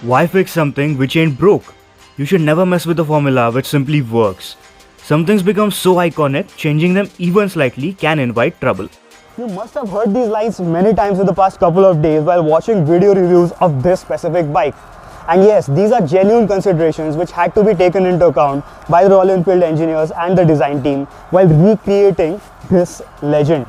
Why fix something which ain't broke? You should never mess with a formula which simply works. Some things become so iconic, changing them even slightly can invite trouble. You must have heard these lines many times in the past couple of days while watching video reviews of this specific bike. And yes, these are genuine considerations which had to be taken into account by the Royal Enfield engineers and the design team while recreating this legend.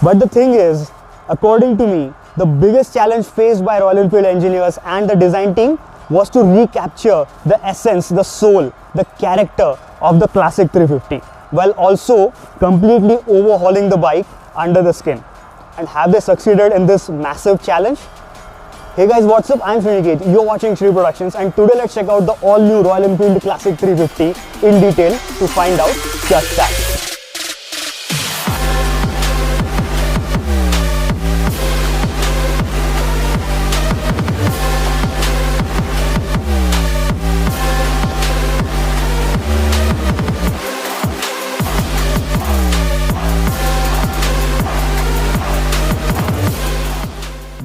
But the thing is, according to me, the biggest challenge faced by Royal Enfield engineers and the design team was to recapture the essence, the soul, the character of the Classic 350 while also completely overhauling the bike under the skin. And have they succeeded in this massive challenge? Hey guys, what's up? I'm Shrinniket, you're watching Shri Productions, and today let's check out the all-new Royal Enfield Classic 350 in detail to find out just that.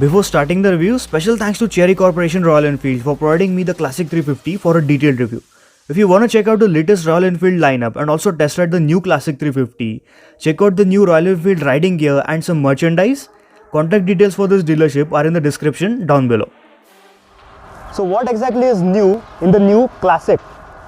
Before starting the review, special thanks to Cherry Corporation Royal Enfield for providing me the Classic 350 for a detailed review. If you want to check out the latest Royal Enfield lineup and also test ride the new Classic 350, check out the new Royal Enfield riding gear and some merchandise. Contact details for this dealership are in the description down below. So what exactly is new in the new Classic?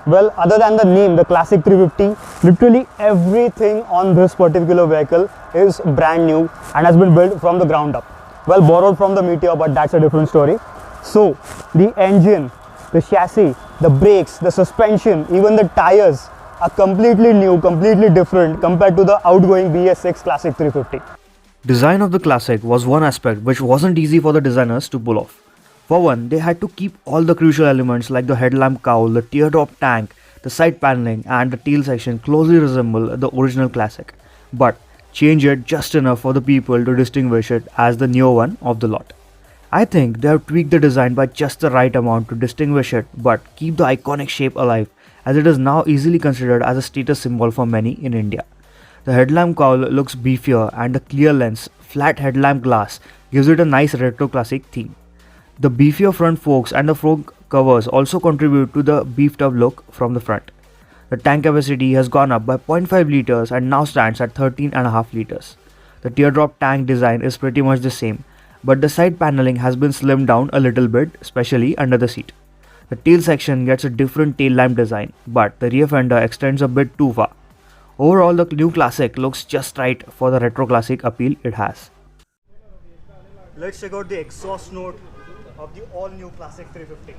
Well, other than the name, the Classic 350, literally everything on this particular vehicle is brand new and has been built from the ground up. Well, borrowed from the Meteor, but that's a different story. So the engine, the chassis, the brakes, the suspension, even the tires are completely new, completely different compared to the outgoing BS6 Classic 350. Design of the Classic was one aspect which wasn't easy for the designers to pull off. For one, they had to keep all the crucial elements like the headlamp cowl, the teardrop tank, the side paneling and the tail section closely resemble the original Classic, but change it just enough for the people to distinguish it as the newer one of the lot. I think they have tweaked the design by just the right amount to distinguish it but keep the iconic shape alive, as it is now easily considered as a status symbol for many in India. The headlamp cowl looks beefier and the clear lens, flat headlamp glass gives it a nice retro classic theme. The beefier front forks and the fork covers also contribute to the beefed up look from the front. The tank capacity has gone up by 0.5 liters and now stands at 13.5 liters. The teardrop tank design is pretty much the same, but the side paneling has been slimmed down a little bit, especially under the seat. The tail section gets a different tail lamp design, but the rear fender extends a bit too far. Overall, the new Classic looks just right for the retro classic appeal it has. Let's check out the exhaust note of the all-new Classic 350.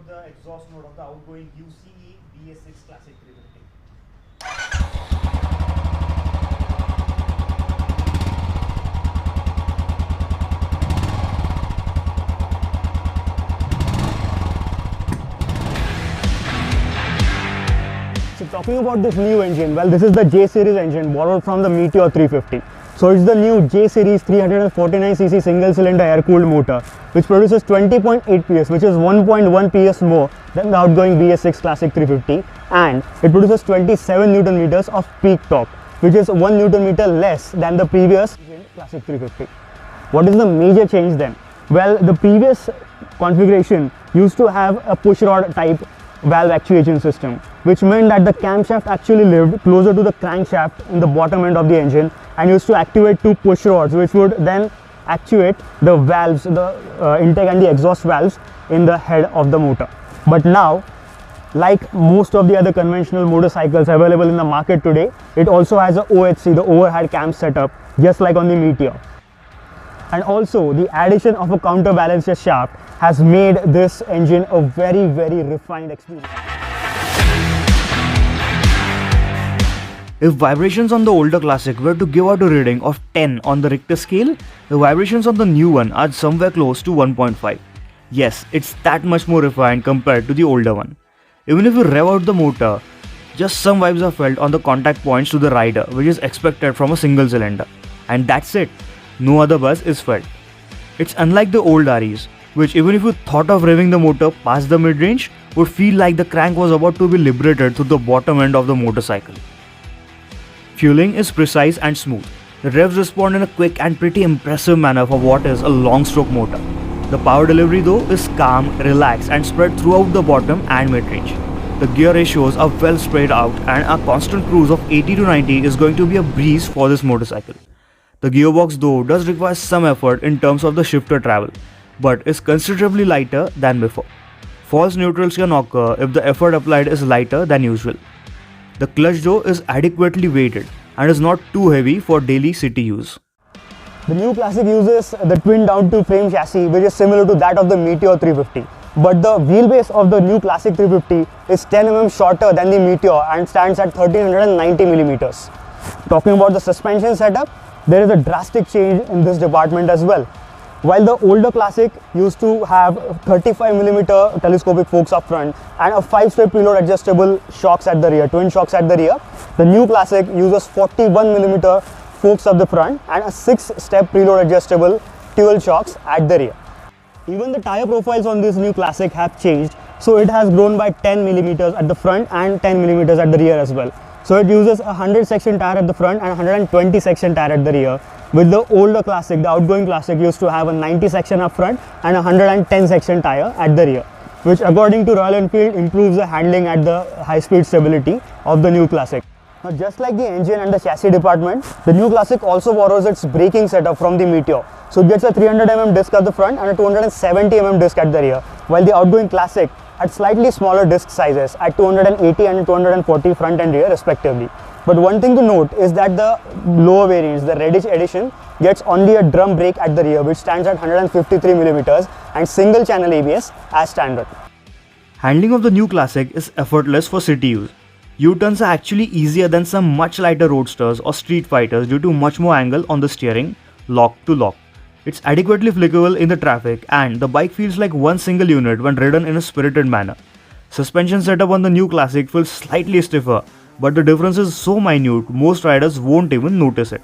The exhaust note of the outgoing UCE BS6 Classic 350. So talking about this new engine, well, this is the J series engine borrowed from the Meteor 350. So it's the new J series 349cc single cylinder air cooled motor which produces 20.8 PS, which is 1.1 PS more than the outgoing BS6 Classic 350, and it produces 27 Newton meters of peak torque, which is 1 Newton meter less than the previous Classic 350. What is the major change then? Well, the previous configuration used to have a push rod type valve actuation system, which meant that the camshaft actually lived closer to the crankshaft in the bottom end of the engine and used to activate two push rods which would then actuate the valves, the intake and the exhaust valves in the head of the motor. But now, like most of the other conventional motorcycles available in the market today, it also has a OHC, the overhead cam setup, just like on the Meteor. And also the addition of a counterbalancer shaft has made this engine a very refined experience. If vibrations on the older Classic were to give out a reading of 10 on the Richter scale, the vibrations on the new one are somewhere close to 1.5. Yes, it's that much more refined compared to the older one. Even if you rev out the motor, Just some vibes are felt on the contact points to the rider, which is expected from a single cylinder. And that's it. No other buzz is felt. It's unlike the old REs, which even if you thought of revving the motor past the mid-range, would feel like the crank was about to be liberated through the bottom end of the motorcycle. Fueling is precise and smooth. The revs respond in a quick and pretty impressive manner for what is a long-stroke motor. The power delivery though is calm, relaxed and spread throughout the bottom and mid-range. The gear ratios are well spread out and a constant cruise of 80 to 90 is going to be a breeze for this motorcycle. The gearbox though does require some effort in terms of the shifter travel, but is considerably lighter than before. False neutrals can occur if the effort applied is lighter than usual. The clutch though is adequately weighted and is not too heavy for daily city use. The new Classic uses the twin down-tube frame chassis, which is similar to that of the Meteor 350. But the wheelbase of the new Classic 350 is 10 mm shorter than the Meteor and stands at 1390 mm. Talking about the suspension setup, there is a drastic change in this department as well. While the older Classic used to have 35 mm telescopic forks up front and a 5-step preload adjustable shocks at the rear, twin shocks at the rear, the new Classic uses 41 mm forks up the front and a 6-step preload adjustable dual shocks at the rear. Even the tire profiles on this new Classic have changed, so it has grown by 10 mm at the front and 10 mm at the rear as well. So it uses a 100 section tire at the front and 120 section tire at the rear. With the older Classic, the outgoing Classic used to have a 90 section up front and a 110 section tire at the rear, which according to Royal Enfield improves the handling at the high speed stability of the new Classic. Now, just like the engine and the chassis department, the new Classic also borrows its braking setup from the Meteor. So it gets a 300 mm disc at the front and a 270 mm disc at the rear, while the outgoing Classic had slightly smaller disc sizes at 280 and 240 front and rear respectively. But one thing to note is that the lower variants, the reddish edition, gets only a drum brake at the rear, which stands at 153 mm and single channel ABS as standard. Handling of the new Classic is effortless for city use. U-turns are actually easier than some much lighter roadsters or street fighters due to much more angle on the steering, lock to lock. It's adequately flickable in the traffic and the bike feels like one single unit when ridden in a spirited manner. Suspension setup on the new Classic feels slightly stiffer, but the difference is so minute most riders won't even notice it.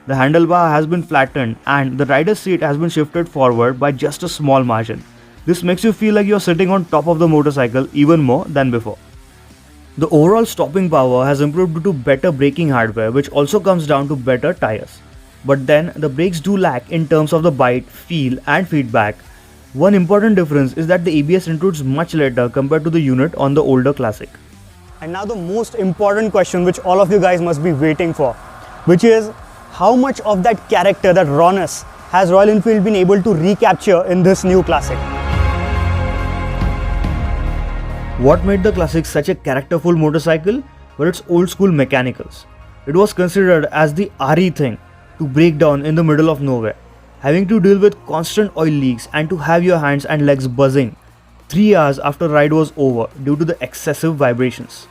The handlebar has been flattened and the rider's seat has been shifted forward by just a small margin. This makes you feel like you're sitting on top of the motorcycle even more than before. The overall stopping power has improved due to better braking hardware, which also comes down to better tires. But then the brakes do lack in terms of the bite, feel and feedback. One important difference is that the ABS intrudes much later compared to the unit on the older Classic. And now the most important question which all of you guys must be waiting for, which is how much of that character, that rawness, has Royal Enfield been able to recapture in this new Classic? What made the Classic such a characterful motorcycle were its old school mechanicals. It was considered as the RE thing to break down in the middle of nowhere, having to deal with constant oil leaks and to have your hands and legs buzzing 3 hours after ride was over due to the excessive vibrations.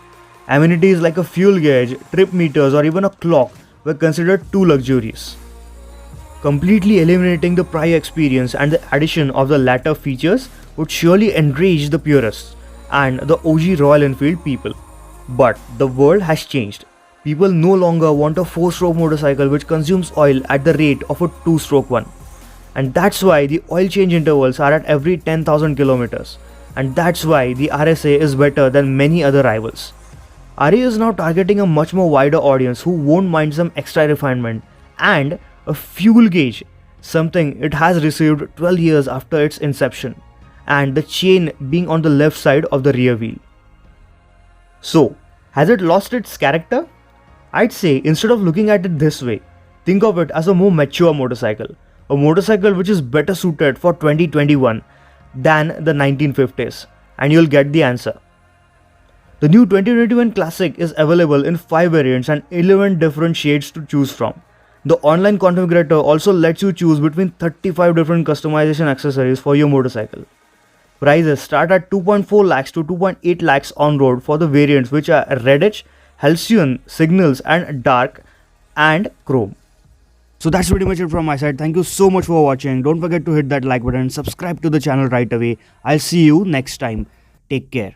Amenities like a fuel gauge, trip meters or even a clock were considered too luxurious. Completely eliminating the prior experience and the addition of the latter features would surely enrage the purists and the OG Royal Enfield people. But the world has changed. People no longer want a 4-stroke motorcycle which consumes oil at the rate of a 2-stroke one. And that's why the oil change intervals are at every 10,000 kilometers. And that's why the RSA is better than many other rivals. RE is now targeting a much more wider audience who won't mind some extra refinement and a fuel gauge, something it has received 12 years after its inception, and the chain being on the left side of the rear wheel. So, has it lost its character? I'd say instead of looking at it this way, think of it as a more mature motorcycle, a motorcycle which is better suited for 2021 than the 1950s, and you'll get the answer. The new 2021 Classic is available in 5 variants and 11 different shades to choose from. The online configurator also lets you choose between 35 different customization accessories for your motorcycle. Prices start at 2.4 lakhs to 2.8 lakhs on road for the variants which are reddish, halcyon, signals and dark and chrome. So that's pretty much it from my side. Thank you so much for watching. Don't forget to hit that like button and subscribe to the channel right away. I'll see you next time. Take care.